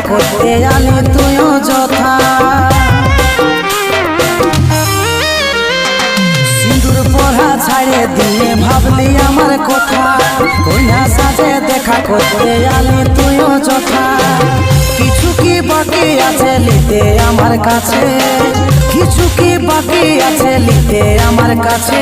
করতে আলি তুইও যথা। সিঁদুর পরা ছাড়ে দিয়ে ভাবলি আমার কথা, কইনা সাজে দেখা করতে আলি তুইও যথা। কিছু কি বাকি আছে লিতে আমার কাছে, কিছু কি বাকি আছে লিতে আমার কাছে।